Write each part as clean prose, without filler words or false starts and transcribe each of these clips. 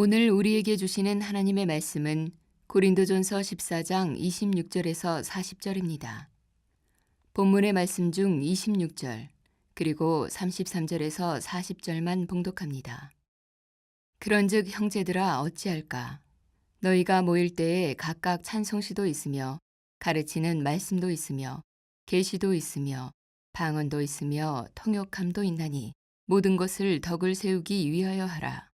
오늘 우리에게 주시는 하나님의 말씀은 고린도전서 14장 26절에서 40절입니다. 본문의 말씀 중 26절 그리고 33절에서 40절만 봉독합니다. 그런즉 형제들아 어찌할까? 너희가 모일 때에 각각 찬송시도 있으며 가르치는 말씀도 있으며 계시도 있으며 방언도 있으며 통역함도 있나니 모든 것을 덕을 세우기 위하여 하라.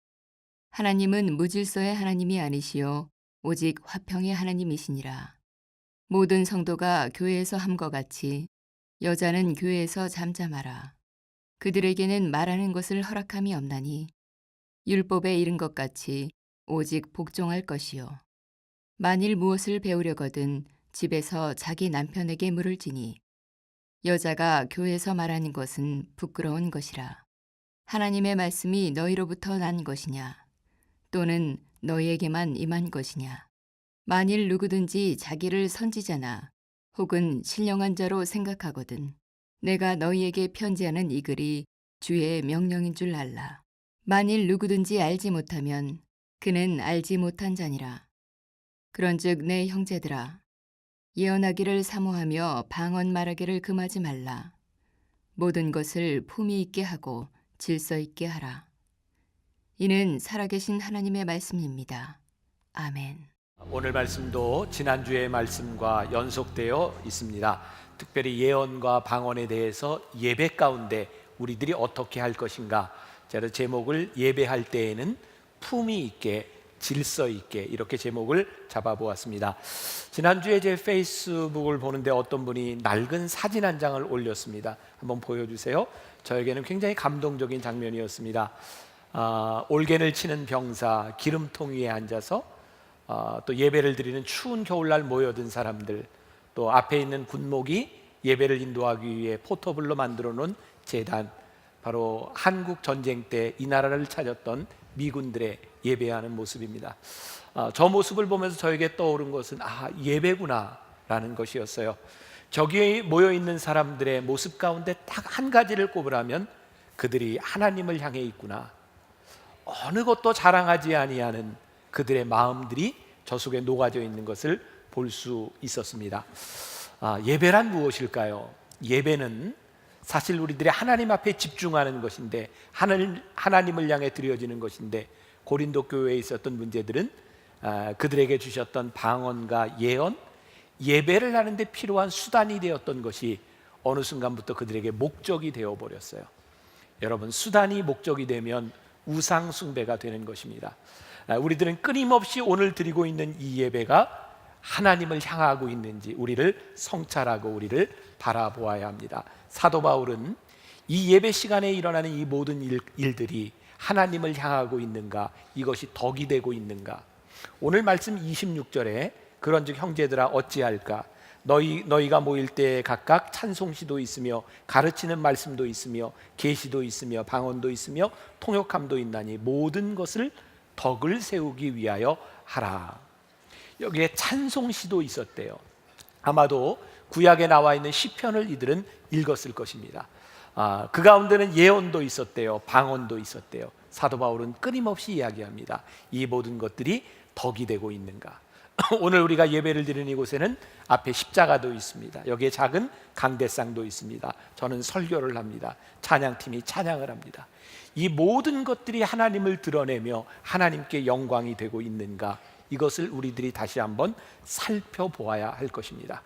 하나님은 무질서의 하나님이 아니시요 오직 화평의 하나님이시니라. 모든 성도가 교회에서 함과 같이 여자는 교회에서 잠잠하라. 그들에게는 말하는 것을 허락함이 없나니 율법에 이른 것 같이 오직 복종할 것이요. 만일 무엇을 배우려거든 집에서 자기 남편에게 물을지니 여자가 교회에서 말하는 것은 부끄러운 것이라. 하나님의 말씀이 너희로부터 난 것이냐 또는 너희에게만 임한 것이냐. 만일 누구든지 자기를 선지자나 혹은 신령한 자로 생각하거든 내가 너희에게 편지하는 이 글이 주의 명령인 줄 알라. 만일 누구든지 알지 못하면 그는 알지 못한 자니라. 그런즉 내 형제들아 예언하기를 사모하며 방언 말하기를 금하지 말라. 모든 것을 품위 있게 하고 질서 있게 하라. 이는 살아계신 하나님의 말씀입니다. 아멘. 오늘 말씀도 지난주의 말씀과 연속되어 있습니다. 특별히 예언과 방언에 대해서 예배 가운데 우리들이 어떻게 할 것인가, 제가 제목을 예배할 때에는 품위 있게 질서 있게 이렇게 제목을 잡아보았습니다. 지난주에 제 페이스북을 보는데 어떤 분이 낡은 사진 한 장을 올렸습니다. 한번 보여주세요. 저에게는 굉장히 감동적인 장면이었습니다. 올개를 치는 병사, 기름통 위에 앉아서 또 예배를 드리는 추운 겨울날 모여든 사람들, 또 앞에 있는 군목이 예배를 인도하기 위해 포토블로 만들어 놓은 제단, 바로 한국 전쟁 때 이 나라를 찾았던 미군들의 예배하는 모습입니다. 저 모습을 보면서 저에게 떠오른 것은 예배구나 라는 것이었어요. 저기에 모여있는 사람들의 모습 가운데 딱 한 가지를 꼽으라면 그들이 하나님을 향해 있구나, 어느 것도 자랑하지 아니하는 그들의 마음들이 저 속에 녹아져 있는 것을 볼 수 있었습니다. 예배란 무엇일까요? 예배는 사실 우리들이 하나님 앞에 집중하는 것인데, 하나님을 향해 드려지는 것인데, 고린도 교회에 있었던 문제들은 그들에게 주셨던 방언과 예언, 예배를 하는데 필요한 수단이 되었던 것이 어느 순간부터 그들에게 목적이 되어버렸어요. 여러분, 수단이 목적이 되면 우상 숭배가 되는 것입니다. 우리들은 끊임없이 오늘 드리고 있는 이 예배가 하나님을 향하고 있는지 우리를 성찰하고 우리를 바라보아야 합니다. 사도 바울은 이 예배 시간에 일어나는 이 모든 일들이 하나님을 향하고 있는가, 이것이 덕이 되고 있는가. 오늘 말씀 26절에 그런즉 형제들아 어찌할까? 너희가 모일 때 각각 찬송시도 있으며 가르치는 말씀도 있으며 계시도 있으며 방언도 있으며 통역함도 있나니 모든 것을 덕을 세우기 위하여 하라. 여기에 찬송시도 있었대요. 아마도 구약에 나와 있는 시편을 이들은 읽었을 것입니다. 그 가운데는 예언도 있었대요. 방언도 있었대요. 사도 바울은 끊임없이 이야기합니다. 이 모든 것들이 덕이 되고 있는가. 오늘 우리가 예배를 드리는 이곳에는 앞에 십자가도 있습니다. 여기에 작은 강대상도 있습니다. 저는 설교를 합니다. 찬양팀이 찬양을 합니다. 이 모든 것들이 하나님을 드러내며 하나님께 영광이 되고 있는가, 이것을 우리들이 다시 한번 살펴보아야 할 것입니다.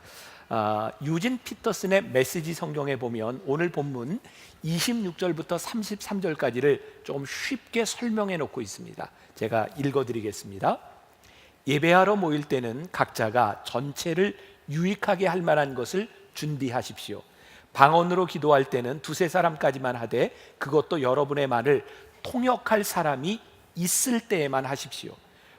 유진 피터슨의 메시지 성경에 보면 오늘 본문 26절부터 33절까지를 조금 쉽게 설명해 놓고 있습니다. 제가 읽어드리겠습니다. 예배하러 모일 때는 각자가 전체를 유익하게 할 만한 것을 준비하십시오. 방언으로 기도할 때는 두세 사람까지만 하되 그것도 여러분의 말을 통역할 사람이 있을 때에만 하십시오.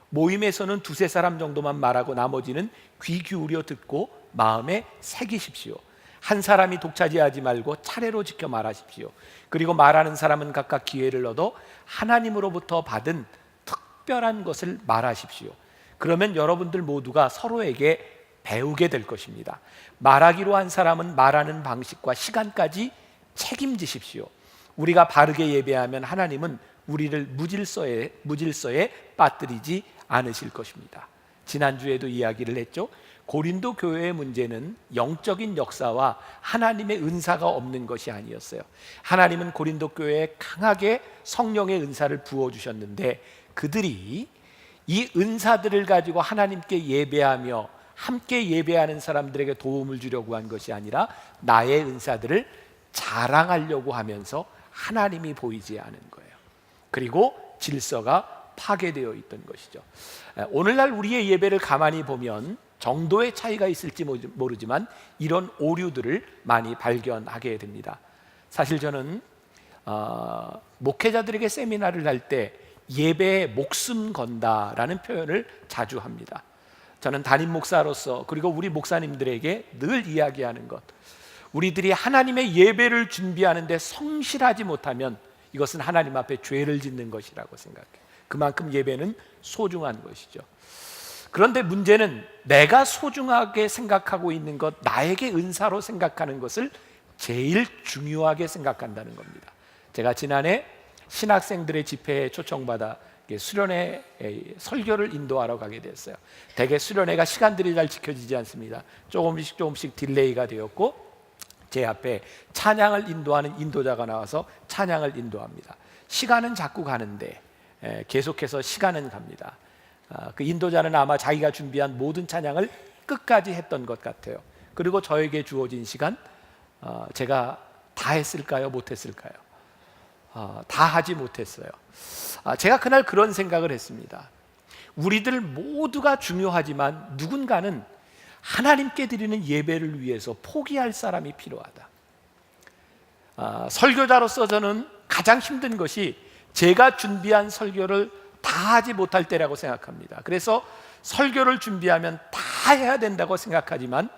모임에서는 두세 사람 정도만 말하고 나머지는 귀 기울여 듣고 마음에 새기십시오. 한 사람이 독차지하지 말고 차례로 지켜 말하십시오. 그리고 말하는 사람은 각각 기회를 얻어 하나님으로부터 받은 특별한 것을 말하십시오. 그러면 여러분들 모두가 서로에게 배우게 될 것입니다. 말하기로 한 사람은 말하는 방식과 시간까지 책임지십시오. 우리가 바르게 예배하면 하나님은 우리를 무질서에 빠뜨리지 않으실 것입니다. 지난주에도 이야기를 했죠. 고린도 교회의 문제는 영적인 역사와 하나님의 은사가 없는 것이 아니었어요. 하나님은 고린도 교회에 강하게 성령의 은사를 부어주셨는데 그들이 이 은사들을 가지고 하나님께 예배하며 함께 예배하는 사람들에게 도움을 주려고 한 것이 아니라 나의 은사들을 자랑하려고 하면서 하나님이 보이지 않은 거예요. 그리고 질서가 파괴되어 있던 것이죠. 오늘날 우리의 예배를 가만히 보면 정도의 차이가 있을지 모르지만 이런 오류들을 많이 발견하게 됩니다. 사실 저는 목회자들에게 세미나를 할 때 예배에 목숨 건다라는 표현을 자주 합니다. 저는 담임 목사로서 그리고 우리 목사님들에게 늘 이야기하는 것, 우리들이 하나님의 예배를 준비하는데 성실하지 못하면 이것은 하나님 앞에 죄를 짓는 것이라고 생각해요. 그만큼 예배는 소중한 것이죠. 그런데 문제는 내가 소중하게 생각하고 있는 것, 나에게 은사로 생각하는 것을 제일 중요하게 생각한다는 겁니다. 제가 지난해 신학생들의 집회에 초청받아 수련회 설교를 인도하러 가게 됐어요. 대개 수련회가 시간들이 잘 지켜지지 않습니다. 조금씩 딜레이가 되었고 제 앞에 찬양을 인도하는 인도자가 나와서 찬양을 인도합니다. 시간은 자꾸 가는데 계속해서 시간은 갑니다. 그 인도자는 아마 자기가 준비한 모든 찬양을 끝까지 했던 것 같아요. 그리고 저에게 주어진 시간, 제가 다 했을까요? 못했을까요? 다 하지 못했어요. 제가 그날 그런 생각을 했습니다. 우리들 모두가 중요하지만 누군가는 하나님께 드리는 예배를 위해서 포기할 사람이 필요하다. 설교자로서 저는 가장 힘든 것이 제가 준비한 설교를 다 하지 못할 때라고 생각합니다. 그래서 설교를 준비하면 다 해야 된다고 생각하지만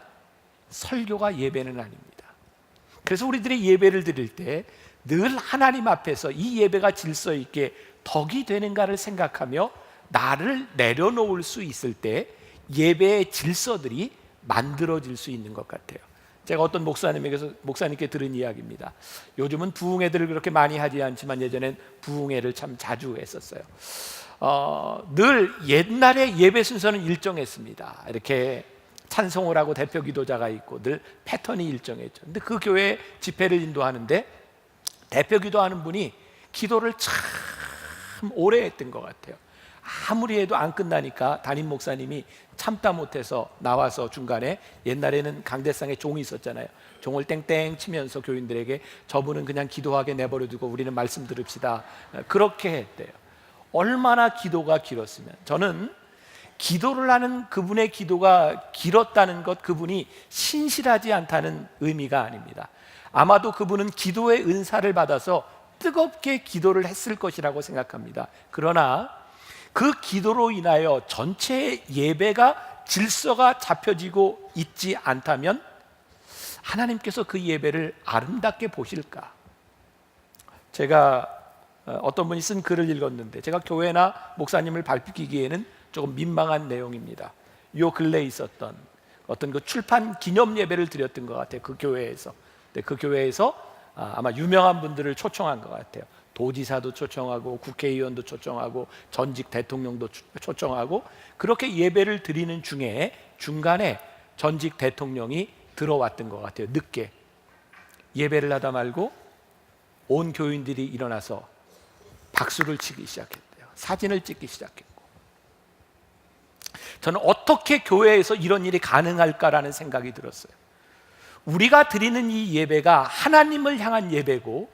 설교가 예배는 아닙니다. 그래서 우리들이 예배를 드릴 때 늘 하나님 앞에서 이 예배가 질서 있게 덕이 되는가를 생각하며 나를 내려놓을 수 있을 때 예배의 질서들이 만들어질 수 있는 것 같아요. 제가 어떤 목사님께 들은 이야기입니다. 요즘은 부흥회들을 그렇게 많이 하지 않지만 예전엔 부흥회를 참 자주 했었어요. 늘 옛날에 예배 순서는 일정했습니다. 이렇게 찬송을 하고 대표 기도자가 있고 늘 패턴이 일정했죠. 근데 그 교회 집회를 인도하는데 대표 기도하는 분이 기도를 참 오래 했던 것 같아요. 아무리 해도 안 끝나니까 담임 목사님이 참다 못해서 나와서 중간에, 옛날에는 강대상에 종이 있었잖아요. 종을 땡땡 치면서 교인들에게 저분은 그냥 기도하게 내버려두고 우리는 말씀 들읍시다, 그렇게 했대요. 얼마나 기도가 길었으면. 저는 기도를 하는 그분의 기도가 길었다는 것, 그분이 신실하지 않다는 의미가 아닙니다. 아마도 그분은 기도의 은사를 받아서 뜨겁게 기도를 했을 것이라고 생각합니다. 그러나 그 기도로 인하여 전체 예배가 질서가 잡혀지고 있지 않다면 하나님께서 그 예배를 아름답게 보실까? 제가 어떤 분이 쓴 글을 읽었는데 제가 교회나 목사님을 밝히기에는 조금 민망한 내용입니다. 요 근래에 있었던 어떤 그 출판 기념 예배를 드렸던 것 같아요. 그 교회에서. 그 교회에서 아마 유명한 분들을 초청한 것 같아요. 도지사도 초청하고 국회의원도 초청하고 전직 대통령도 초청하고, 그렇게 예배를 드리는 중에 중간에 전직 대통령이 들어왔던 것 같아요. 늦게 예배를 하다 말고 온 교인들이 일어나서 박수를 치기 시작했대요. 사진을 찍기 시작했고, 저는 어떻게 교회에서 이런 일이 가능할까라는 생각이 들었어요. 우리가 드리는 이 예배가 하나님을 향한 예배고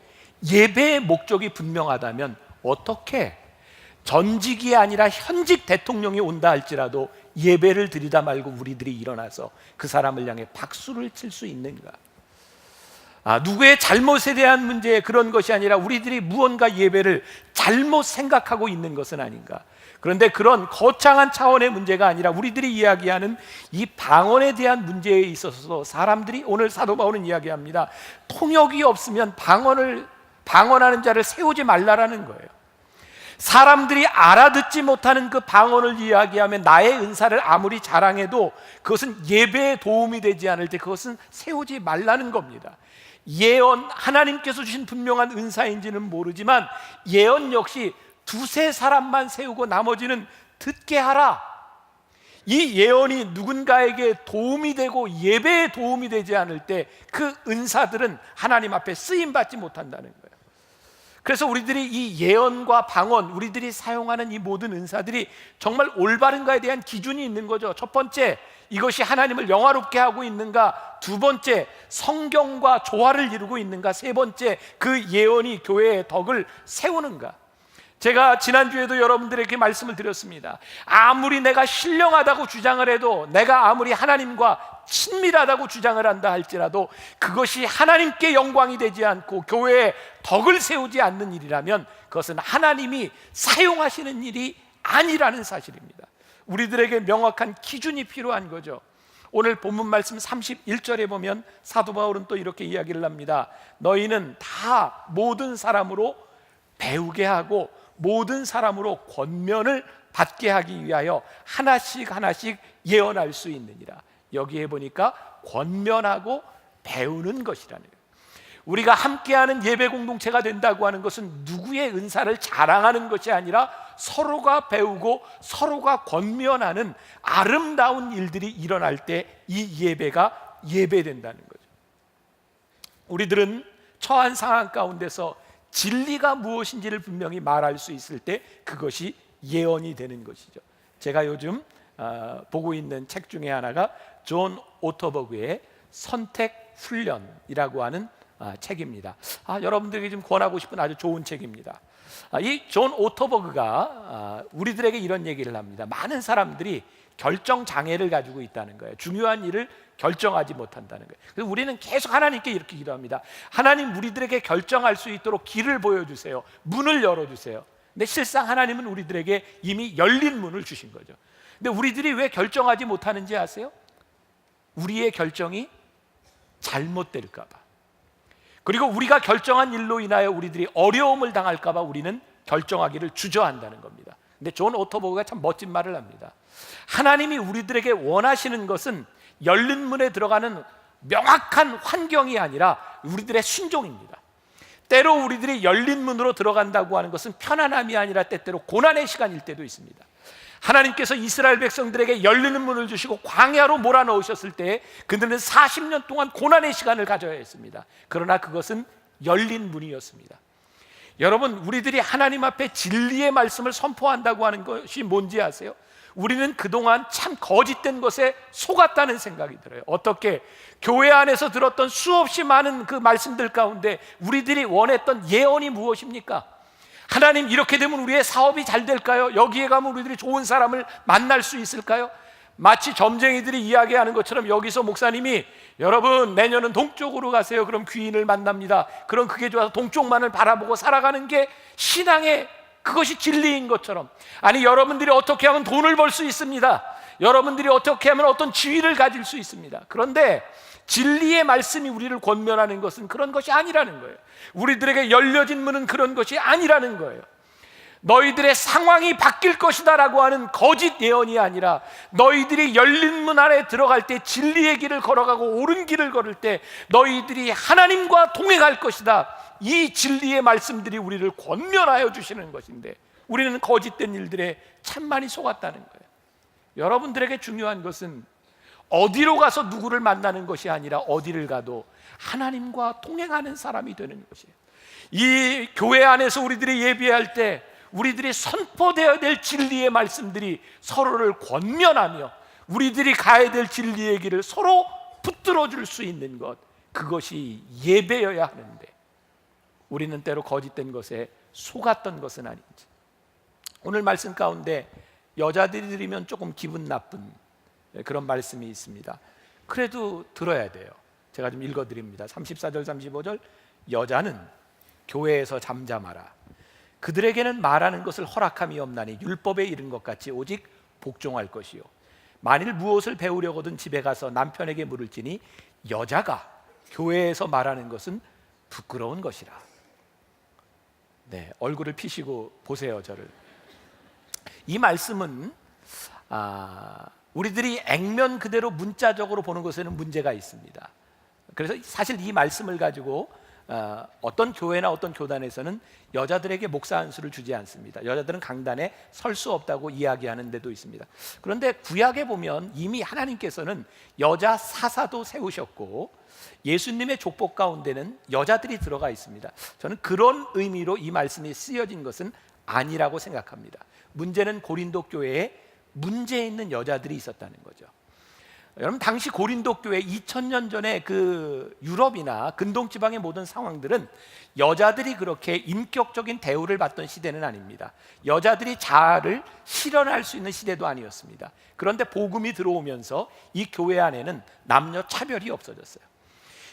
예배의 목적이 분명하다면 어떻게 전직이 아니라 현직 대통령이 온다 할지라도 예배를 드리다 말고 우리들이 일어나서 그 사람을 향해 박수를 칠 수 있는가? 누구의 잘못에 대한 문제, 그런 것이 아니라 우리들이 무언가 예배를 잘못 생각하고 있는 것은 아닌가? 그런데 그런 거창한 차원의 문제가 아니라 우리들이 이야기하는 이 방언에 대한 문제에 있어서 사람들이, 오늘 사도 바울은 이야기합니다. 통역이 없으면 방언하는 자를 세우지 말라라는 거예요. 사람들이 알아듣지 못하는 그 방언을 이야기하면 나의 은사를 아무리 자랑해도 그것은 예배에 도움이 되지 않을 때 그것은 세우지 말라는 겁니다. 예언, 하나님께서 주신 분명한 은사인지는 모르지만 예언 역시 두세 사람만 세우고 나머지는 듣게 하라. 이 예언이 누군가에게 도움이 되고 예배에 도움이 되지 않을 때 그 은사들은 하나님 앞에 쓰임받지 못한다는 거예요. 그래서 우리들이 이 예언과 방언, 우리들이 사용하는 이 모든 은사들이 정말 올바른가에 대한 기준이 있는 거죠. 첫 번째, 이것이 하나님을 영화롭게 하고 있는가? 두 번째, 성경과 조화를 이루고 있는가? 세 번째, 그 예언이 교회의 덕을 세우는가? 제가 지난주에도 여러분들에게 말씀을 드렸습니다. 아무리 내가 신령하다고 주장을 해도, 내가 아무리 하나님과 친밀하다고 주장을 한다 할지라도 그것이 하나님께 영광이 되지 않고 교회에 덕을 세우지 않는 일이라면 그것은 하나님이 사용하시는 일이 아니라는 사실입니다. 우리들에게 명확한 기준이 필요한 거죠. 오늘 본문 말씀 31절에 보면 사도 바울은 또 이렇게 이야기를 합니다. 너희는 다 모든 사람으로 배우게 하고 모든 사람으로 권면을 받게 하기 위하여 하나씩 하나씩 예언할 수 있느니라. 여기에 보니까 권면하고 배우는 것이라는 거예요. 우리가 함께하는 예배 공동체가 된다고 하는 것은 누구의 은사를 자랑하는 것이 아니라 서로가 배우고 서로가 권면하는 아름다운 일들이 일어날 때 이 예배가 예배된다는 거죠. 우리들은 처한 상황 가운데서 진리가 무엇인지를 분명히 말할 수 있을 때 그것이 예언이 되는 것이죠. 제가 요즘 보고 있는 책 중에 하나가 존 오터버그의 선택 훈련이라고 하는 책입니다. 여러분들에게 좀 권하고 싶은 아주 좋은 책입니다. 이 존 오터버그가 우리들에게 이런 얘기를 합니다. 많은 사람들이 결정 장애를 가지고 있다는 거예요. 중요한 일을 결정하지 못한다는 거예요. 그래서 우리는 계속 하나님께 이렇게 기도합니다. 하나님, 우리들에게 결정할 수 있도록 길을 보여주세요. 문을 열어주세요. 근데 실상 하나님은 우리들에게 이미 열린 문을 주신 거죠. 근데 우리들이 왜 결정하지 못하는지 아세요? 우리의 결정이 잘못될까 봐, 그리고 우리가 결정한 일로 인하여 우리들이 어려움을 당할까 봐 우리는 결정하기를 주저한다는 겁니다. 근데 존 오터버그가 참 멋진 말을 합니다. 하나님이 우리들에게 원하시는 것은 열린 문에 들어가는 명확한 환경이 아니라 우리들의 순종입니다. 때로 우리들이 열린 문으로 들어간다고 하는 것은 편안함이 아니라 때때로 고난의 시간일 때도 있습니다. 하나님께서 이스라엘 백성들에게 열리는 문을 주시고 광야로 몰아넣으셨을 때 그들은 40년 동안 고난의 시간을 가져야 했습니다. 그러나 그것은 열린 문이었습니다. 여러분, 우리들이 하나님 앞에 진리의 말씀을 선포한다고 하는 것이 뭔지 아세요? 우리는 그동안 참 거짓된 것에 속았다는 생각이 들어요. 어떻게? 교회 안에서 들었던 수없이 많은 그 말씀들 가운데 우리들이 원했던 예언이 무엇입니까? 하나님, 이렇게 되면 우리의 사업이 잘 될까요? 여기에 가면 우리들이 좋은 사람을 만날 수 있을까요? 마치 점쟁이들이 이야기하는 것처럼 여기서 목사님이 여러분 내년은 동쪽으로 가세요. 그럼 귀인을 만납니다. 그럼 그게 좋아서 동쪽만을 바라보고 살아가는 게 신앙의 그것이 진리인 것처럼, 아니 여러분들이 어떻게 하면 돈을 벌 수 있습니다. 여러분들이 어떻게 하면 어떤 지위를 가질 수 있습니다. 그런데 진리의 말씀이 우리를 권면하는 것은 그런 것이 아니라는 거예요. 우리들에게 열려진 문은 그런 것이 아니라는 거예요. 너희들의 상황이 바뀔 것이다 라고 하는 거짓 예언이 아니라 너희들이 열린 문 안에 들어갈 때 진리의 길을 걸어가고 옳은 길을 걸을 때 너희들이 하나님과 동행할 것이다, 이 진리의 말씀들이 우리를 권면하여 주시는 것인데 우리는 거짓된 일들에 참 많이 속았다는 거예요. 여러분들에게 중요한 것은 어디로 가서 누구를 만나는 것이 아니라 어디를 가도 하나님과 동행하는 사람이 되는 것이에요. 이 교회 안에서 우리들이 예배할 때 우리들이 선포되어야 될 진리의 말씀들이 서로를 권면하며 우리들이 가야 될 진리의 길을 서로 붙들어 줄 수 있는 것, 그것이 예배여야 하는데 우리는 때로 거짓된 것에 속았던 것은 아닌지. 오늘 말씀 가운데 여자들이 들으면 조금 기분 나쁜 그런 말씀이 있습니다. 그래도 들어야 돼요. 제가 좀 읽어드립니다. 34절 35절 여자는 교회에서 잠잠하라. 그들에게는 말하는 것을 허락함이 없나니 율법에 이른 것 같이 오직 복종할 것이요, 만일 무엇을 배우려거든 집에 가서 남편에게 물을지니 여자가 교회에서 말하는 것은 부끄러운 것이라. 네, 얼굴을 피시고 보세요, 저를. 이 말씀은 우리들이 액면 그대로 문자적으로 보는 것에는 문제가 있습니다. 그래서 사실 이 말씀을 가지고 어떤 교회나 어떤 교단에서는 여자들에게 목사 안수를 주지 않습니다. 여자들은 강단에 설 수 없다고 이야기하는 데도 있습니다. 그런데 구약에 보면 이미 하나님께서는 여자 사사도 세우셨고 예수님의 족복 가운데는 여자들이 들어가 있습니다. 저는 그런 의미로 이 말씀이 쓰여진 것은 아니라고 생각합니다. 문제는 고린도 교회에 문제 있는 여자들이 있었다는 거죠. 여러분, 당시 고린도 교회 2000년 전에 그 유럽이나 근동 지방의 모든 상황들은 여자들이 그렇게 인격적인 대우를 받던 시대는 아닙니다. 여자들이 자아를 실현할 수 있는 시대도 아니었습니다. 그런데 복음이 들어오면서 이 교회 안에는 남녀 차별이 없어졌어요.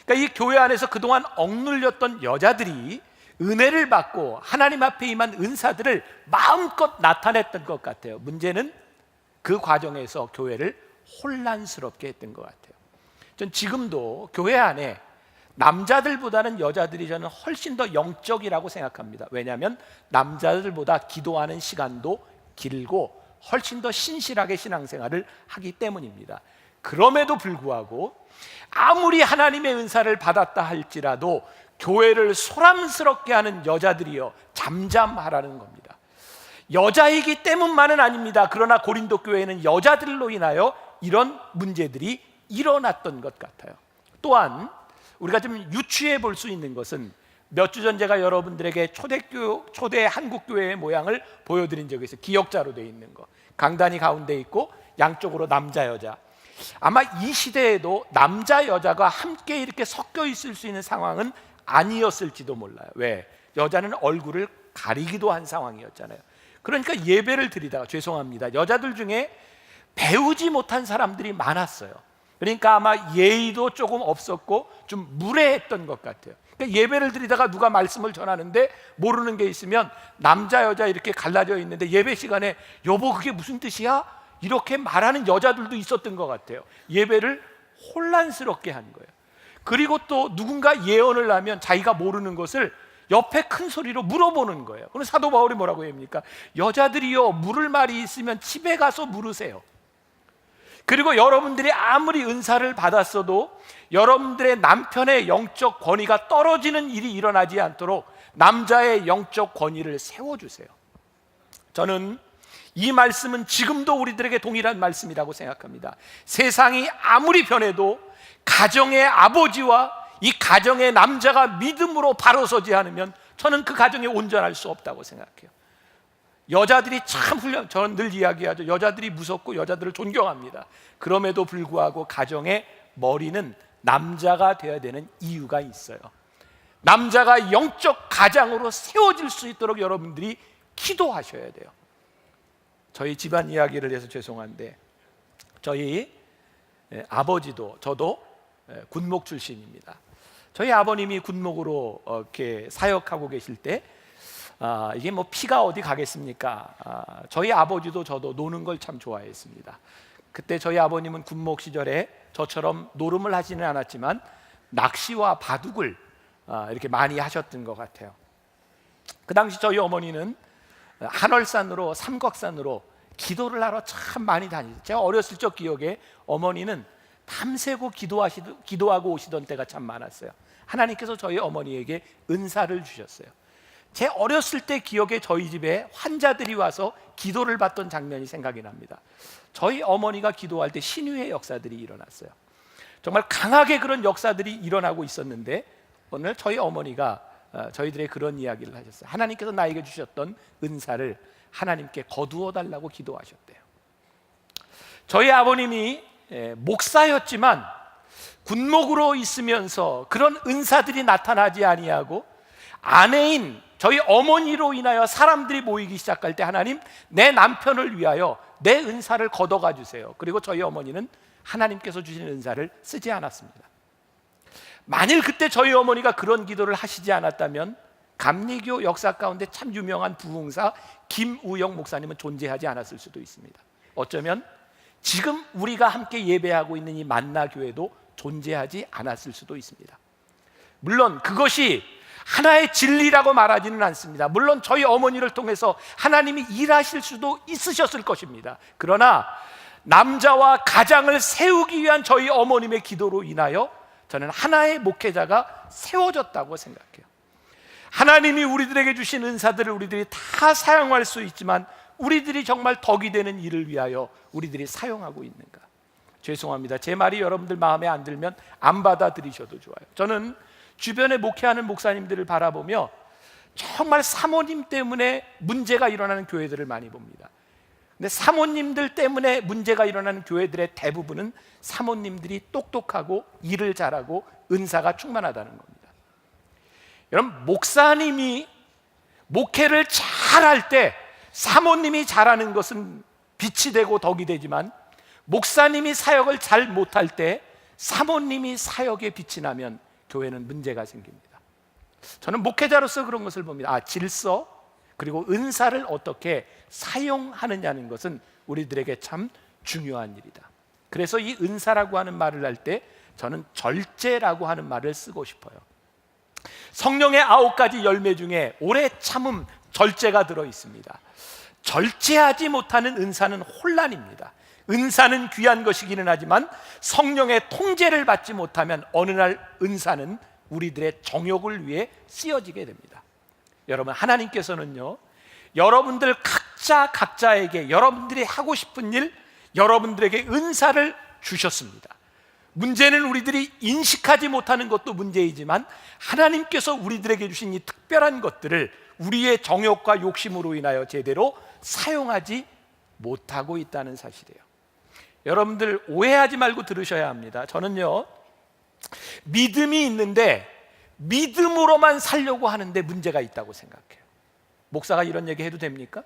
그러니까 이 교회 안에서 그동안 억눌렸던 여자들이 은혜를 받고 하나님 앞에 임한 은사들을 마음껏 나타냈던 것 같아요. 문제는 그 과정에서 교회를 혼란스럽게 했던 것 같아요. 전 지금도 교회 안에 남자들보다는 여자들이 저는 훨씬 더 영적이라고 생각합니다. 왜냐하면 남자들보다 기도하는 시간도 길고 훨씬 더 신실하게 신앙생활을 하기 때문입니다. 그럼에도 불구하고 아무리 하나님의 은사를 받았다 할지라도 교회를 소란스럽게 하는 여자들이여 잠잠하라는 겁니다. 여자이기 때문만은 아닙니다. 그러나 고린도 교회에는 여자들로 인하여 이런 문제들이 일어났던 것 같아요. 또한 우리가 좀 유추해 볼 수 있는 것은 몇 주 전 제가 여러분들에게 초대 한국교회의 모양을 보여드린 적이 있어요. 기역자로 되어 있는 거, 강단이 가운데 있고 양쪽으로 남자 여자. 아마 이 시대에도 남자 여자가 함께 이렇게 섞여 있을 수 있는 상황은 아니었을지도 몰라요. 왜? 여자는 얼굴을 가리기도 한 상황이었잖아요. 그러니까 예배를 드리다가, 죄송합니다, 여자들 중에 배우지 못한 사람들이 많았어요. 그러니까 아마 예의도 조금 없었고 좀 무례했던 것 같아요. 그러니까 예배를 드리다가 누가 말씀을 전하는데 모르는 게 있으면 남자 여자 이렇게 갈라져 있는데 예배 시간에 여보 그게 무슨 뜻이야? 이렇게 말하는 여자들도 있었던 것 같아요. 예배를 혼란스럽게 한 거예요. 그리고 또 누군가 예언을 하면 자기가 모르는 것을 옆에 큰 소리로 물어보는 거예요. 그럼 사도 바울이 뭐라고 합니까? 여자들이요, 물을 말이 있으면 집에 가서 물으세요. 그리고 여러분들이 아무리 은사를 받았어도 여러분들의 남편의 영적 권위가 떨어지는 일이 일어나지 않도록 남자의 영적 권위를 세워주세요. 저는 이 말씀은 지금도 우리들에게 동일한 말씀이라고 생각합니다. 세상이 아무리 변해도 가정의 아버지와 이 가정의 남자가 믿음으로 바로 서지 않으면 저는 그 가정이 온전할 수 없다고 생각해요. 여자들이 참 저는 늘 이야기하죠. 여자들이 무섭고 여자들을 존경합니다. 그럼에도 불구하고 가정의 머리는 남자가 되어야 되는 이유가 있어요. 남자가 영적 가장으로 세워질 수 있도록 여러분들이 기도하셔야 돼요. 저희 집안 이야기를 해서 죄송한데 저희 아버지도 저도 군목 출신입니다. 저희 아버님이 군목으로 이렇게 사역하고 계실 때 이게 뭐 피가 어디 가겠습니까? 저희 아버지도 저도 노는 걸 참 좋아했습니다. 그때 저희 아버님은 군목 시절에 저처럼 노름을 하지는 않았지만 낚시와 바둑을 이렇게 많이 하셨던 것 같아요. 그 당시 저희 어머니는 한월산으로 삼곽산으로 기도를 하러 참 많이 다니셨어요. 제가 어렸을 적 기억에 어머니는 밤새고 기도하고 오시던 때가 참 많았어요. 하나님께서 저희 어머니에게 은사를 주셨어요. 제 어렸을 때 기억에 저희 집에 환자들이 와서 기도를 받던 장면이 생각이 납니다. 저희 어머니가 기도할 때 신유의 역사들이 일어났어요. 정말 강하게 그런 역사들이 일어나고 있었는데 오늘 저희 어머니가 저희들의 그런 이야기를 하셨어요. 하나님께서 나에게 주셨던 은사를 하나님께 거두어 달라고 기도하셨대요. 저희 아버님이 목사였지만 군목으로 있으면서 그런 은사들이 나타나지 아니하고 아내인 저희 어머니로 인하여 사람들이 모이기 시작할 때 하나님 내 남편을 위하여 내 은사를 걷어가 주세요. 그리고 저희 어머니는 하나님께서 주신 은사를 쓰지 않았습니다. 만일 그때 저희 어머니가 그런 기도를 하시지 않았다면 감리교 역사 가운데 참 유명한 부흥사 김우영 목사님은 존재하지 않았을 수도 있습니다. 어쩌면 지금 우리가 함께 예배하고 있는 이 만나교회도 존재하지 않았을 수도 있습니다. 물론 그것이 하나의 진리라고 말하지는 않습니다. 물론 저희 어머니를 통해서 하나님이 일하실 수도 있으셨을 것입니다. 그러나 남자와 가장을 세우기 위한 저희 어머님의 기도로 인하여 저는 하나의 목회자가 세워졌다고 생각해요. 하나님이 우리들에게 주신 은사들을 우리들이 다 사용할 수 있지만 우리들이 정말 덕이 되는 일을 위하여 우리들이 사용하고 있는가? 죄송합니다. 제 말이 여러분들 마음에 안 들면 안 받아들이셔도 좋아요. 저는 주변에 목회하는 목사님들을 바라보며 정말 사모님 때문에 문제가 일어나는 교회들을 많이 봅니다. 근데 사모님들 때문에 문제가 일어나는 교회들의 대부분은 사모님들이 똑똑하고 일을 잘하고 은사가 충만하다는 겁니다. 여러분, 목사님이 목회를 잘할 때 사모님이 잘하는 것은 빛이 되고 덕이 되지만, 목사님이 사역을 잘 못할 때 사모님이 사역에 빛이 나면 교회는 문제가 생깁니다. 저는 목회자로서 그런 것을 봅니다. 질서 그리고 은사를 어떻게 사용하느냐는 것은 우리들에게 참 중요한 일이다. 그래서 이 은사라고 하는 말을 할 때 저는 절제라고 하는 말을 쓰고 싶어요. 성령의 9가지 열매 중에 오래 참음, 절제가 들어 있습니다. 절제하지 못하는 은사는 혼란입니다. 은사는 귀한 것이기는 하지만 성령의 통제를 받지 못하면 어느 날 은사는 우리들의 정욕을 위해 쓰여지게 됩니다. 여러분, 하나님께서는요, 여러분들 각자에게 여러분들이 하고 싶은 일, 여러분들에게 은사를 주셨습니다. 문제는 우리들이 인식하지 못하는 것도 문제이지만 하나님께서 우리들에게 주신 이 특별한 것들을 우리의 정욕과 욕심으로 인하여 제대로 사용하지 못하고 있다는 사실이에요. 여러분들 오해하지 말고 들으셔야 합니다. 저는요, 믿음이 있는데 믿음으로만 살려고 하는데 문제가 있다고 생각해요. 목사가 이런 얘기 해도 됩니까?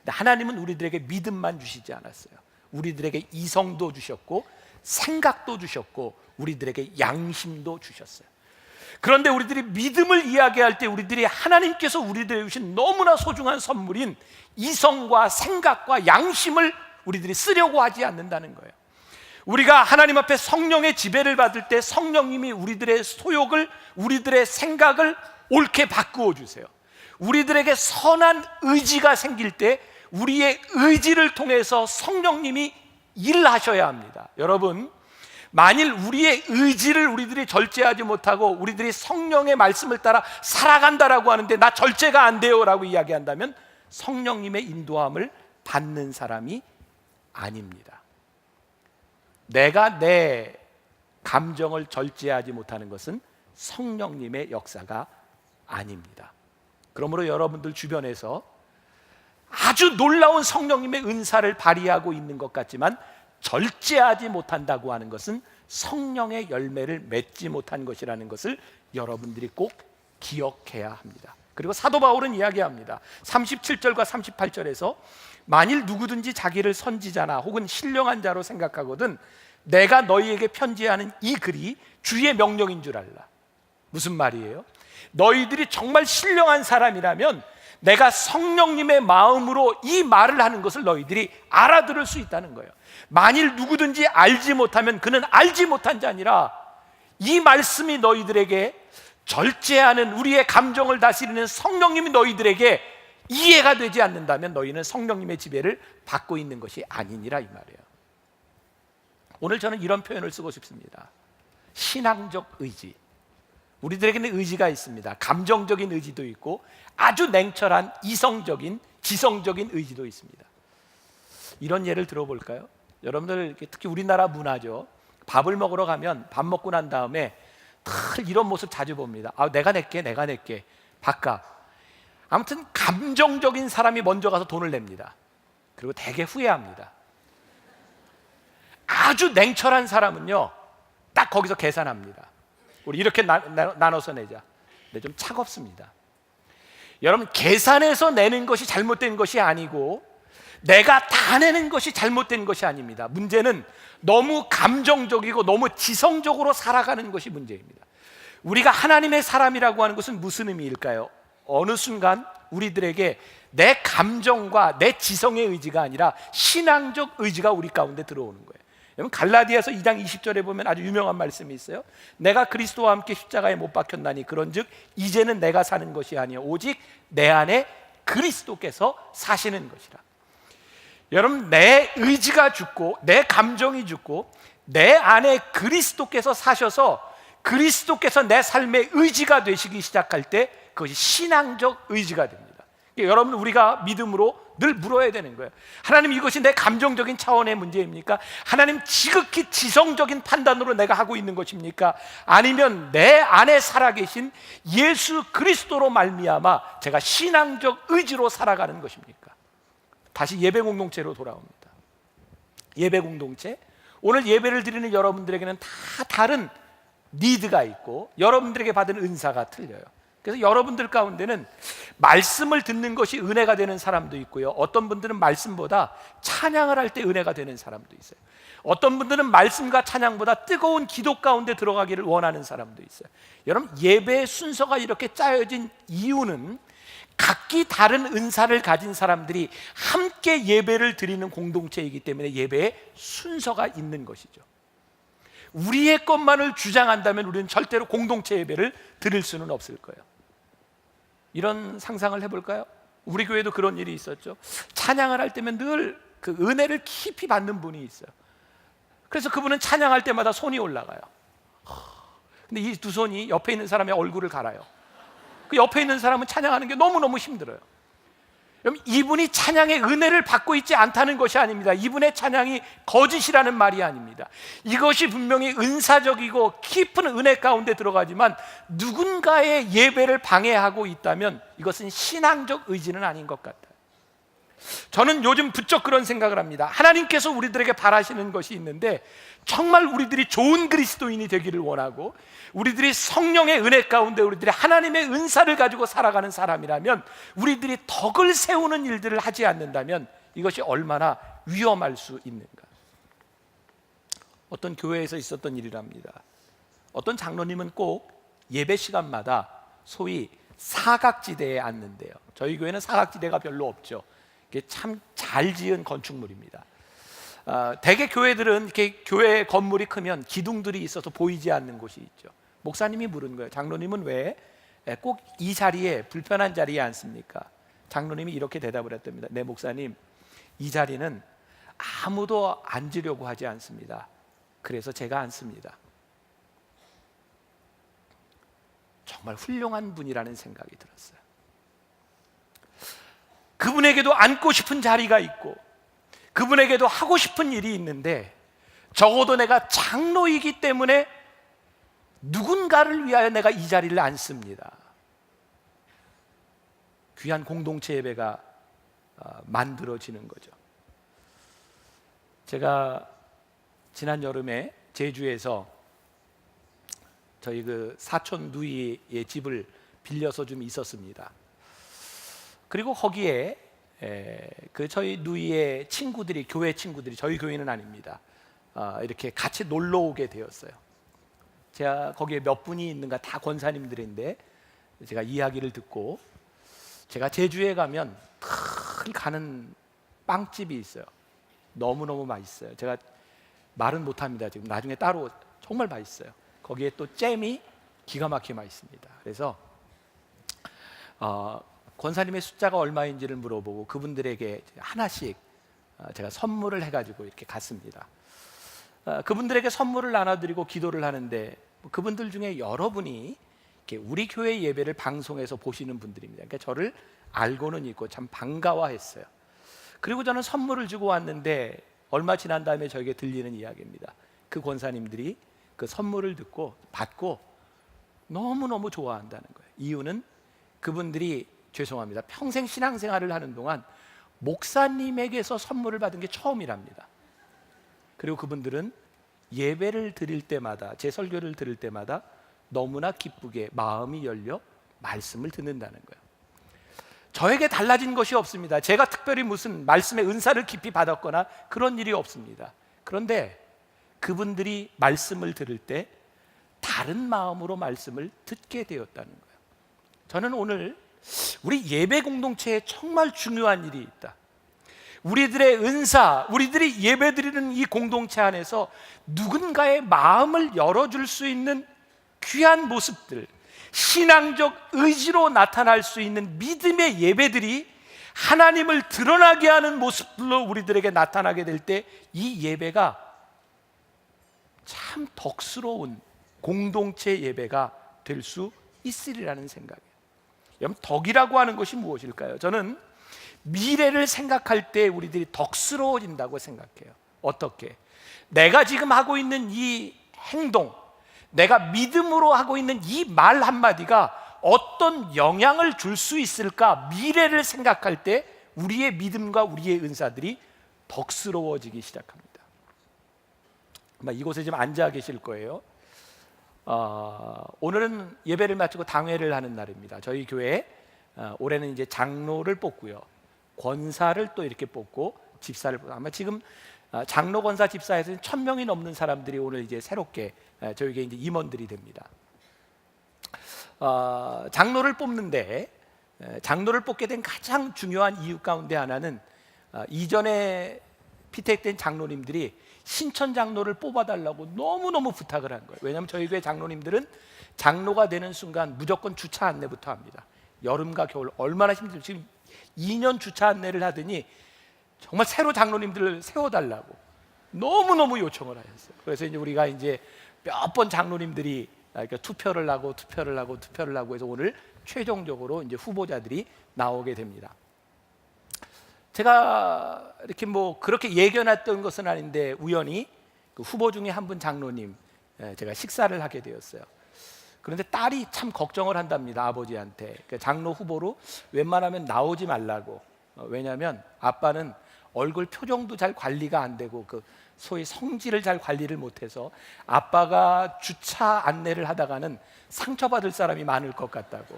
하나님은 우리들에게 믿음만 주시지 않았어요. 우리들에게 이성도 주셨고 생각도 주셨고 우리들에게 양심도 주셨어요. 그런데 우리들이 믿음을 이야기할 때 우리들이 하나님께서 우리들에게 주신 너무나 소중한 선물인 이성과 생각과 양심을 우리들이 쓰려고 하지 않는다는 거예요. 우리가 하나님 앞에 성령의 지배를 받을 때 성령님이 우리들의 소욕을, 우리들의 생각을 옳게 바꾸어 주세요. 우리들에게 선한 의지가 생길 때 우리의 의지를 통해서 성령님이 일하셔야 합니다. 여러분, 만일 우리의 의지를 우리들이 절제하지 못하고 우리들이 성령의 말씀을 따라 살아간다라고 하는데 나 절제가 안 돼요 라고 이야기한다면 성령님의 인도함을 받는 사람이 아닙니다. 내가 내 감정을 절제하지 못하는 것은 성령님의 역사가 아닙니다. 그러므로 여러분들 주변에서 아주 놀라운 성령님의 은사를 발휘하고 있는 것 같지만 절제하지 못한다고 하는 것은 성령의 열매를 맺지 못한 것이라는 것을 여러분들이 꼭 기억해야 합니다. 그리고 사도 바울은 이야기합니다. 37절과 38절에서 만일 누구든지 자기를 선지자나 혹은 신령한 자로 생각하거든 내가 너희에게 편지하는 이 글이 주의 명령인 줄 알라. 무슨 말이에요? 너희들이 정말 신령한 사람이라면 내가 성령님의 마음으로 이 말을 하는 것을 너희들이 알아들을 수 있다는 거예요. 만일 누구든지 알지 못하면 그는 알지 못한 자니라. 이 말씀이 너희들에게 절제하는, 우리의 감정을 다스리는 성령님이 너희들에게 이해가 되지 않는다면 너희는 성령님의 지배를 받고 있는 것이 아니니라, 이 말이에요. 오늘 저는 이런 표현을 쓰고 싶습니다. 신앙적 의지. 우리들에게는 의지가 있습니다. 감정적인 의지도 있고 아주 냉철한 이성적인, 지성적인 의지도 있습니다. 이런 예를 들어볼까요? 여러분들 특히 우리나라 문화죠. 밥을 먹으러 가면 밥 먹고 난 다음에 이런 모습 자주 봅니다. 내가 낼게 바까. 아무튼 감정적인 사람이 먼저 가서 돈을 냅니다. 그리고 되게 후회합니다. 아주 냉철한 사람은요, 딱 거기서 계산합니다. 우리 이렇게 나눠서 내자. 근데 좀 차갑습니다. 여러분, 계산해서 내는 것이 잘못된 것이 아니고 내가 다 내는 것이 잘못된 것이 아닙니다. 문제는 너무 감정적이고 너무 지성적으로 살아가는 것이 문제입니다. 우리가 하나님의 사람이라고 하는 것은 무슨 의미일까요? 어느 순간 우리들에게 내 감정과 내 지성의 의지가 아니라 신앙적 의지가 우리 가운데 들어오는 거예요. 여러분, 갈라디아서 2장 20절에 보면 아주 유명한 말씀이 있어요. 내가 그리스도와 함께 십자가에 못 박혔나니 그런즉 이제는 내가 사는 것이 아니요 오직 내 안에 그리스도께서 사시는 것이라. 여러분, 내 의지가 죽고 내 감정이 죽고 내 안에 그리스도께서 사셔서 그리스도께서 내 삶의 의지가 되시기 시작할 때 그것이 신앙적 의지가 됩니다. 여러분, 우리가 믿음으로 늘 물어야 되는 거예요. 하나님, 이것이 내 감정적인 차원의 문제입니까? 하나님, 지극히 지성적인 판단으로 내가 하고 있는 것입니까? 아니면 내 안에 살아계신 예수 그리스도로 말미암아 제가 신앙적 의지로 살아가는 것입니까? 다시 예배 공동체로 돌아옵니다. 예배 공동체, 오늘 예배를 드리는 여러분들에게는 다 다른 니드가 있고 여러분들에게 받은 은사가 틀려요. 그래서 여러분들 가운데는 말씀을 듣는 것이 은혜가 되는 사람도 있고요, 어떤 분들은 말씀보다 찬양을 할 때 은혜가 되는 사람도 있어요. 어떤 분들은 말씀과 찬양보다 뜨거운 기도 가운데 들어가기를 원하는 사람도 있어요. 여러분, 예배의 순서가 이렇게 짜여진 이유는 각기 다른 은사를 가진 사람들이 함께 예배를 드리는 공동체이기 때문에 예배의 순서가 있는 것이죠. 우리의 것만을 주장한다면 우리는 절대로 공동체 예배를 드릴 수는 없을 거예요. 이런 상상을 해볼까요? 우리 교회도 그런 일이 있었죠. 찬양을 할 때면 늘 그 은혜를 깊이 받는 분이 있어요. 그래서 그분은 찬양할 때마다 손이 올라가요. 근데 이 두 손이 옆에 있는 사람의 얼굴을 갈아요. 그 옆에 있는 사람은 찬양하는 게 너무너무 힘들어요. 여러분, 이분이 찬양의 은혜를 받고 있지 않다는 것이 아닙니다. 이분의 찬양이 거짓이라는 말이 아닙니다. 이것이 분명히 은사적이고 깊은 은혜 가운데 들어가지만 누군가의 예배를 방해하고 있다면 이것은 신앙적 의지는 아닌 것 같아요. 저는 요즘 부쩍 그런 생각을 합니다. 하나님께서 우리들에게 바라시는 것이 있는데 정말 우리들이 좋은 그리스도인이 되기를 원하고 우리들이 성령의 은혜 가운데 우리들이 하나님의 은사를 가지고 살아가는 사람이라면 우리들이 덕을 세우는 일들을 하지 않는다면 이것이 얼마나 위험할 수 있는가. 어떤 교회에서 있었던 일이랍니다. 어떤 장로님은 꼭 예배 시간마다 소위 사각지대에 앉는데요. 저희 교회는 사각지대가 별로 없죠. 이게 참 잘 지은 건축물입니다. 대개 교회들은 이렇게 교회 건물이 크면 기둥들이 있어서 보이지 않는 곳이 있죠. 목사님이 물은 거예요. 장로님은 왜 꼭 이 자리에, 불편한 자리에 앉습니까? 장로님이 이렇게 대답을 했답니다. 네, 목사님, 이 자리는 아무도 앉으려고 하지 않습니다. 그래서 제가 앉습니다. 정말 훌륭한 분이라는 생각이 들었어요. 그분에게도 앉고 싶은 자리가 있고 그분에게도 하고 싶은 일이 있는데 적어도 내가 장로이기 때문에 누군가를 위하여 내가 이 자리를 앉습니다. 귀한 공동체 예배가 만들어지는 거죠. 제가 지난 여름에 제주에서 저희 그 사촌 누이의 집을 빌려서 좀 있었습니다. 그리고 거기에 그 저희 누이의 친구들이, 교회 친구들이, 저희 교회는 아닙니다, 이렇게 같이 놀러 오게 되었어요. 제가 거기에 몇 분이 있는가 다 권사님들인데 제가 이야기를 듣고, 제가 제주에 가면 늘 가는 빵집이 있어요. 너무너무 맛있어요. 제가 말은 못합니다. 지금 나중에 따로 정말 맛있어요. 거기에 또 잼이 기가 막히게 맛있습니다. 그래서 권사님의 숫자가 얼마인지를 물어보고 그분들에게 하나씩 제가 선물을 해가지고 이렇게 갔습니다. 그분들에게 선물을 나눠드리고 기도를 하는데 그분들 중에 여러분이 우리 교회 예배를 방송에서 보시는 분들입니다. 그러니까 저를 알고는 있고 참 반가워했어요. 그리고 저는 선물을 주고 왔는데 얼마 지난 다음에 저에게 들리는 이야기입니다. 그 권사님들이 그 선물을 받고 너무너무 좋아한다는 거예요. 이유는 그분들이, 죄송합니다, 평생 신앙생활을 하는 동안 목사님에게서 선물을 받은 게 처음이랍니다. 그리고 그분들은 예배를 드릴 때마다, 제 설교를 들을 때마다 너무나 기쁘게 마음이 열려 말씀을 듣는다는 거예요. 저에게 달라진 것이 없습니다. 제가 특별히 무슨 말씀의 은사를 깊이 받았거나 그런 일이 없습니다. 그런데 그분들이 말씀을 들을 때 다른 마음으로 말씀을 듣게 되었다는 거예요. 저는 오늘 우리 예배 공동체에 정말 중요한 일이 있다. 우리들의 은사, 우리들이 예배 드리는 이 공동체 안에서 누군가의 마음을 열어줄 수 있는 귀한 모습들, 신앙적 의지로 나타날 수 있는 믿음의 예배들이 하나님을 드러나게 하는 모습들로 우리들에게 나타나게 될 때 이 예배가 참 덕스러운 공동체 예배가 될 수 있으리라는 생각이에요. 여러분, 덕이라고 하는 것이 무엇일까요? 저는 미래를 생각할 때 우리들이 덕스러워진다고 생각해요. 어떻게? 내가 지금 하고 있는 이 행동, 내가 믿음으로 하고 있는 이 말 한마디가 어떤 영향을 줄 수 있을까? 미래를 생각할 때 우리의 믿음과 우리의 은사들이 덕스러워지기 시작합니다. 아마 이곳에 지금 앉아 계실 거예요. 오늘은 예배를 마치고 당회를 하는 날입니다. 저희 교회 올해는 이제 장로를 뽑고요, 권사를 또 이렇게 뽑고 집사를 뽑고, 아마 지금 장로, 권사, 집사에서는 1,000명이 넘는 사람들이 오늘 이제 새롭게 저희에게 이제 임원들이 됩니다. 장로를 뽑는데 장로를 뽑게 된 가장 중요한 이유 가운데 하나는 이전에 피택된 장로님들이 신천 장로를 뽑아달라고 너무너무 부탁을 한 거예요. 왜냐하면 저희 교회 장로님들은 장로가 되는 순간 무조건 주차 안내부터 합니다. 여름과 겨울 얼마나 힘들지. 지금 2년 주차 안내를 하더니 정말 새로 장로님들을 세워달라고 너무너무 요청을 하셨어요. 그래서 이제 우리가 이제 몇 번 장로님들이 투표를 하고 해서 오늘 최종적으로 이제 후보자들이 나오게 됩니다. 제가 이렇게 뭐 그렇게 예견했던 것은 아닌데 우연히 그 후보 중에 한 분 장로님 제가 식사를 하게 되었어요. 그런데 딸이 참 걱정을 한답니다. 아버지한테 장로 후보로 웬만하면 나오지 말라고. 왜냐하면 아빠는 얼굴 표정도 잘 관리가 안 되고 그 소위 성질을 잘 관리를 못해서 아빠가 주차 안내를 하다가는 상처받을 사람이 많을 것 같다고.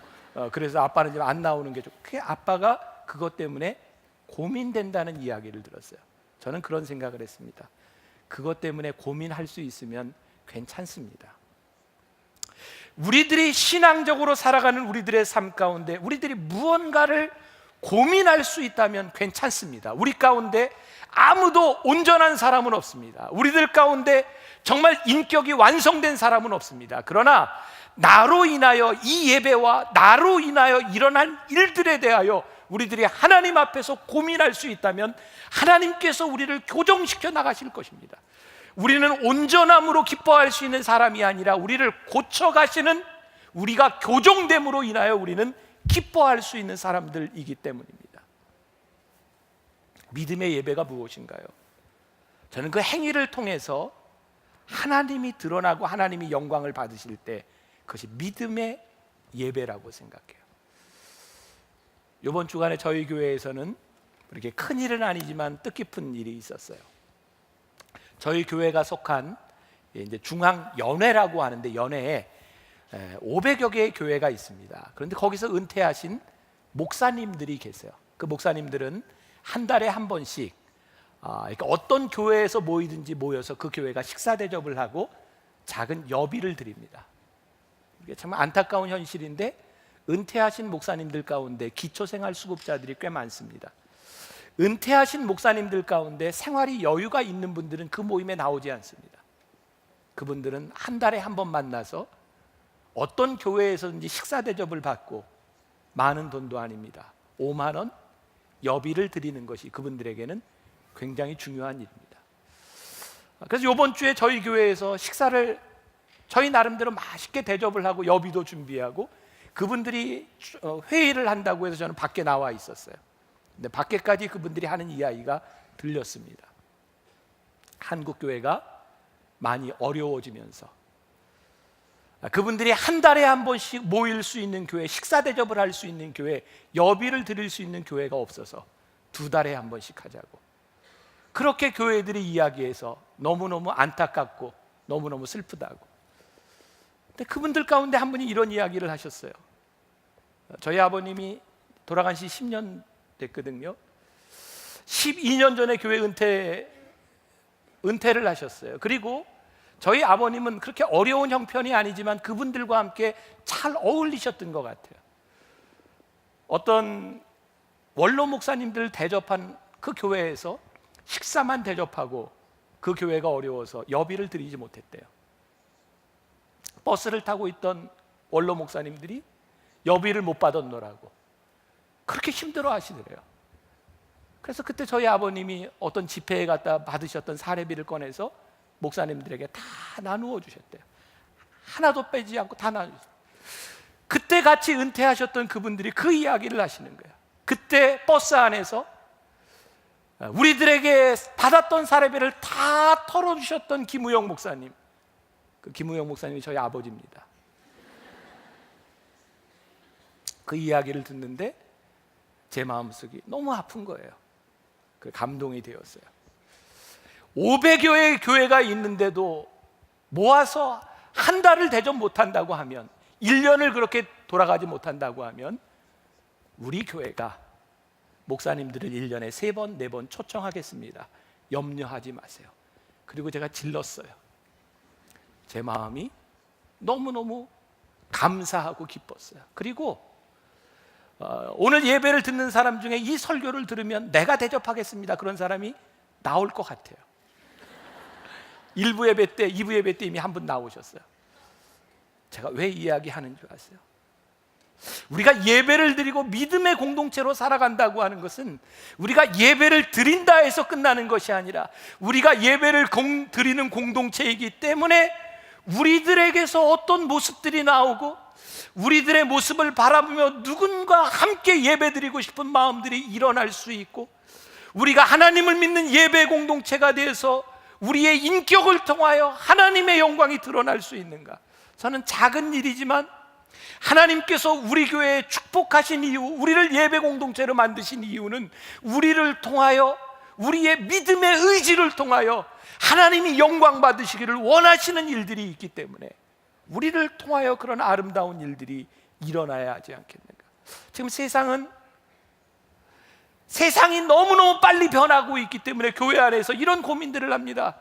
그래서 아빠는 지금 안 나오는 게 좋고, 그게 아빠가 그것 때문에 고민된다는 이야기를 들었어요. 저는 그런 생각을 했습니다. 그것 때문에 고민할 수 있으면 괜찮습니다. 우리들이 신앙적으로 살아가는 우리들의 삶 가운데 우리들이 무언가를 고민할 수 있다면 괜찮습니다. 우리 가운데 아무도 온전한 사람은 없습니다. 우리들 가운데 정말 인격이 완성된 사람은 없습니다. 그러나 나로 인하여 이 예배와 나로 인하여 일어난 일들에 대하여 우리들이 하나님 앞에서 고민할 수 있다면 하나님께서 우리를 교정시켜 나가실 것입니다. 우리는 온전함으로 기뻐할 수 있는 사람이 아니라 우리를 고쳐가시는, 우리가 교정됨으로 인하여 우리는 기뻐할 수 있는 사람들이기 때문입니다. 믿음의 예배가 무엇인가요? 저는 그 행위를 통해서 하나님이 드러나고 하나님이 영광을 받으실 때 그것이 믿음의 예배라고 생각해요. 이번 주간에 저희 교회에서는 그렇게 큰 일은 아니지만 뜻깊은 일이 있었어요. 저희 교회가 속한 이제 중앙연회라고 하는데, 연회에 500여 개의 교회가 있습니다. 그런데 거기서 은퇴하신 목사님들이 계세요. 그 목사님들은 한 달에 한 번씩 그러니까 어떤 교회에서 모이든지 모여서 그 교회가 식사 대접을 하고 작은 여비를 드립니다. 이게 참 안타까운 현실인데 은퇴하신 목사님들 가운데 기초생활 수급자들이 꽤 많습니다. 은퇴하신 목사님들 가운데 생활이 여유가 있는 분들은 그 모임에 나오지 않습니다. 그분들은 한 달에 한 번 만나서 어떤 교회에서든지 식사 대접을 받고, 많은 돈도 아닙니다, 5만 원 여비를 드리는 것이 그분들에게는 굉장히 중요한 일입니다. 그래서 이번 주에 저희 교회에서 식사를 저희 나름대로 맛있게 대접을 하고 여비도 준비하고, 그분들이 회의를 한다고 해서 저는 밖에 나와 있었어요. 근데 밖에까지 그분들이 하는 이야기가 들렸습니다. 한국 교회가 많이 어려워지면서 그분들이 한 달에 한 번씩 모일 수 있는 교회, 식사 대접을 할 수 있는 교회, 여비를 드릴 수 있는 교회가 없어서 2달에 한 번씩 하자고. 그렇게 교회들이 이야기해서 너무너무 안타깝고 너무너무 슬프다고. 근데 그분들 가운데 한 분이 이런 이야기를 하셨어요. 저희 아버님이 돌아간 지 10년 됐거든요. 12년 전에 교회 은퇴를 하셨어요. 그리고 저희 아버님은 그렇게 어려운 형편이 아니지만 그분들과 함께 잘 어울리셨던 것 같아요. 어떤 원로 목사님들 대접한 그 교회에서 식사만 대접하고 그 교회가 어려워서 여비를 드리지 못했대요. 버스를 타고 있던 원로 목사님들이 여비를 못 받았노라고 그렇게 힘들어 하시더래요. 그래서 그때 저희 아버님이 어떤 집회에 갔다 받으셨던 사례비를 꺼내서 목사님들에게 다 나누어 주셨대요. 하나도 빼지 않고 다 나눠주세요. 그때 같이 은퇴하셨던 그분들이 그 이야기를 하시는 거예요. 그때 버스 안에서 우리들에게 받았던 사례비를 다 털어주셨던 김우영 목사님, 그 김우영 목사님이 저희 아버지입니다. 그 이야기를 듣는데 제 마음속이 너무 아픈 거예요. 그 감동이 되었어요. 500여의 교회가 있는데도 모아서 한 달을 대접 못한다고 하면, 1년을 그렇게 돌아가지 못한다고 하면 우리 교회가 목사님들을 1년에 3번, 4번 초청하겠습니다. 염려하지 마세요. 그리고 제가 질렀어요. 제 마음이 너무너무 감사하고 기뻤어요. 그리고 오늘 예배를 듣는 사람 중에 이 설교를 들으면 내가 대접하겠습니다, 그런 사람이 나올 것 같아요. 1부 예배 때, 2부 예배 때 이미 한 분 나오셨어요. 제가 왜 이야기하는 줄 아세요? 우리가 예배를 드리고 믿음의 공동체로 살아간다고 하는 것은 우리가 예배를 드린다 해서 끝나는 것이 아니라, 우리가 예배를 드리는 공동체이기 때문에 우리들에게서 어떤 모습들이 나오고, 우리들의 모습을 바라보며 누군가 함께 예배드리고 싶은 마음들이 일어날 수 있고, 우리가 하나님을 믿는 예배 공동체가 되어서 우리의 인격을 통하여 하나님의 영광이 드러날 수 있는가? 저는 작은 일이지만 하나님께서 우리 교회에 축복하신 이유, 우리를 예배 공동체로 만드신 이유는 우리를 통하여, 우리의 믿음의 의지를 통하여 하나님이 영광 받으시기를 원하시는 일들이 있기 때문에 우리를 통하여 그런 아름다운 일들이 일어나야 하지 않겠는가? 지금 세상이 너무너무 빨리 변하고 있기 때문에 교회 안에서 이런 고민들을 합니다.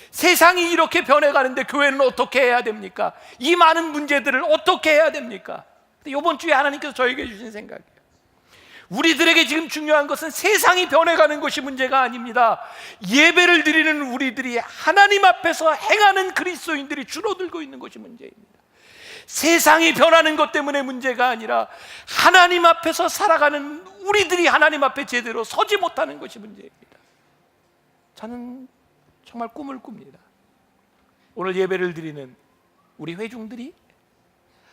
세상이 이렇게 변해가는데 교회는 어떻게 해야 됩니까? 이 많은 문제들을 어떻게 해야 됩니까? 이번 주에 하나님께서 저에게 주신 생각이에요. 우리들에게 지금 중요한 것은 세상이 변해가는 것이 문제가 아닙니다. 예배를 드리는 우리들이 하나님 앞에서 행하는 그리스도인들이 줄어들고 있는 것이 문제입니다. 세상이 변하는 것 때문에 문제가 아니라 하나님 앞에서 살아가는 우리들이 하나님 앞에 제대로 서지 못하는 것이 문제입니다. 저는 정말 꿈을 꿉니다. 오늘 예배를 드리는 우리 회중들이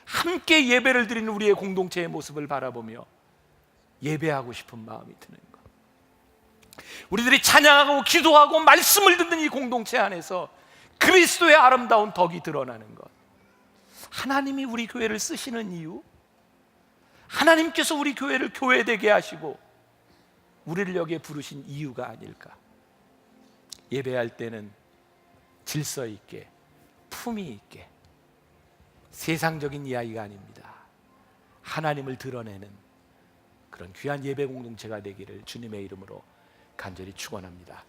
함께 예배를 드리는 우리의 공동체의 모습을 바라보며 예배하고 싶은 마음이 드는 것, 우리들이 찬양하고 기도하고 말씀을 듣는 이 공동체 안에서 그리스도의 아름다운 덕이 드러나는 것, 하나님이 우리 교회를 쓰시는 이유, 하나님께서 우리 교회를 교회되게 하시고 우리를 여기에 부르신 이유가 아닐까? 예배할 때는 질서 있게, 품위 있게, 세상적인 이야기가 아닙니다. 하나님을 드러내는 그런 귀한 예배 공동체가 되기를 주님의 이름으로 간절히 축원합니다.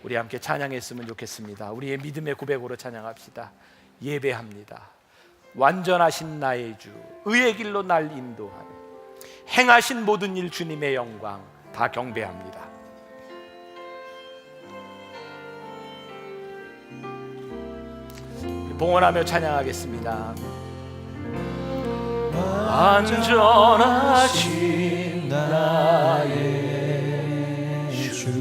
우리 함께 찬양했으면 좋겠습니다. 우리의 믿음의 고백으로 찬양합시다. 예배합니다. 완전하신 나의 주, 의의 길로 날 인도하는, 행하신 모든 일 주님의 영광 다 경배합니다. 봉헌하며 찬양하겠습니다. 완전하신 나의 주,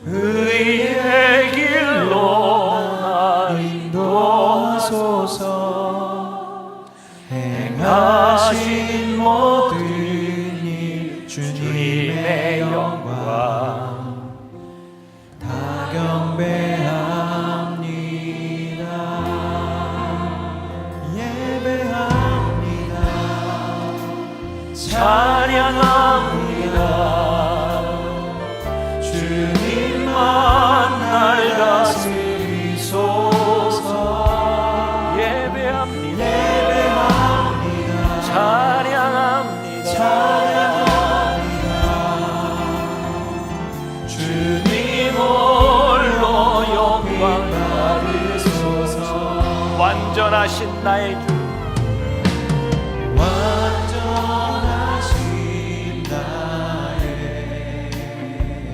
의의 길로 날 인도하소서. 행하신 모든 일 주님의 영광 다 경배합니다. 예배합니다. 찬양합니다. 주님만 날 다스리소서. 예배합니다. 예배합니다. 찬양합니다. 찬양합니다. 주님 홀로 영광 받으소서. 완전하신 나의 주, 완전하신 나의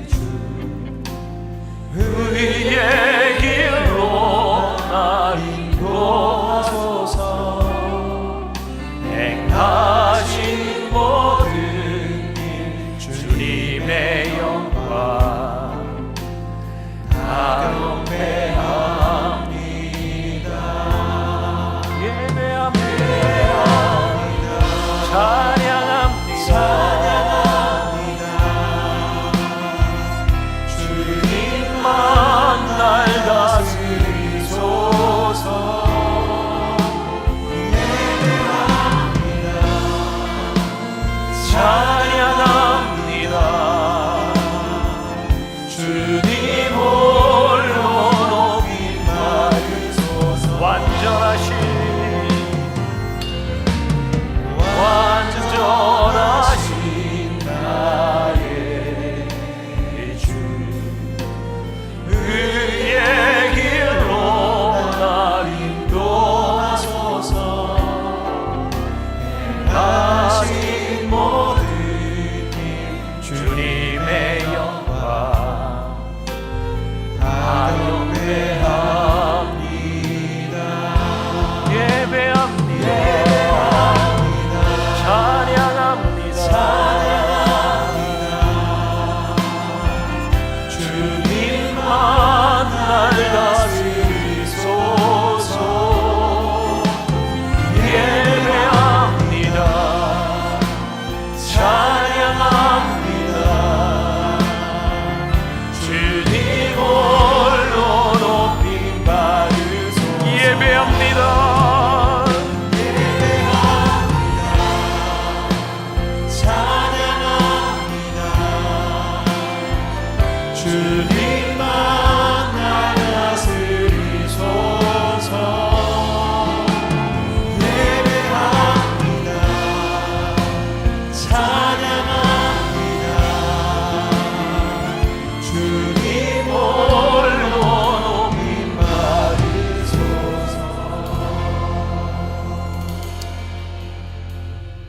주, 의의 길로 날 인도하소서. 행하신 모든 일 주님의 영광 다 경배합니다.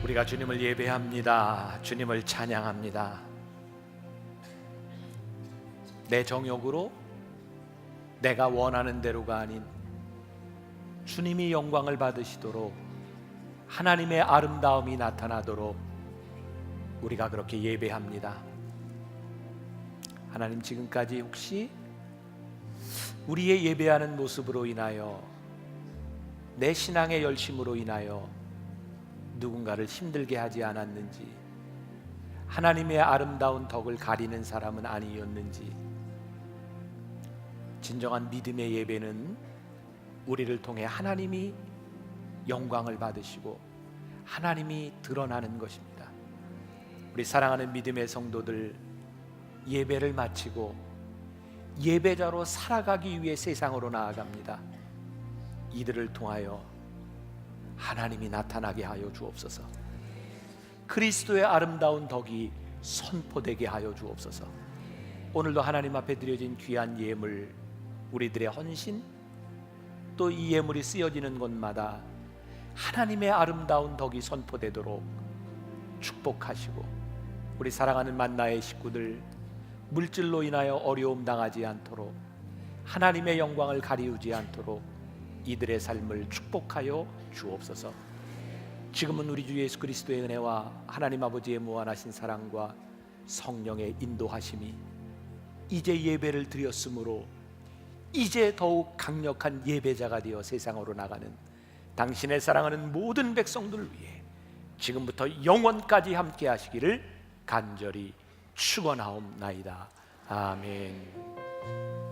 우리가 주님을 예배합니다. 주님을 찬양합니다. 내 정욕으로 내가 원하는 대로가 아닌 주님이 영광을 받으시도록 하나님의 아름다움이 나타나도록 우리가 그렇게 예배합니다. 하나님, 지금까지 혹시 우리의 예배하는 모습으로 인하여, 내 신앙의 열심으로 인하여 누군가를 힘들게 하지 않았는지, 하나님의 아름다운 덕을 가리는 사람은 아니었는지, 진정한 믿음의 예배는 우리를 통해 하나님이 영광을 받으시고 하나님이 드러나는 것입니다. 우리 사랑하는 믿음의 성도들, 예배를 마치고 예배자로 살아가기 위해 세상으로 나아갑니다. 이들을 통하여 하나님이 나타나게 하여 주옵소서. 그리스도의 아름다운 덕이 선포되게 하여 주옵소서. 오늘도 하나님 앞에 드려진 귀한 예물, 우리들의 헌신, 또 이 예물이 쓰여지는 곳마다 하나님의 아름다운 덕이 선포되도록 축복하시고, 우리 사랑하는 만나의 식구들 물질로 인하여 어려움 당하지 않도록, 하나님의 영광을 가리우지 않도록 이들의 삶을 축복하여 주옵소서. 지금은 우리 주 예수 그리스도의 은혜와 하나님 아버지의 무한하신 사랑과 성령의 인도하심이 이제 예배를 드렸으므로 이제 더욱 강력한 예배자가 되어 세상으로 나가는 당신의 사랑하는 모든 백성들을 위해 지금부터 영원까지 함께 하시기를 간절히 축원하옵나이다. 아멘.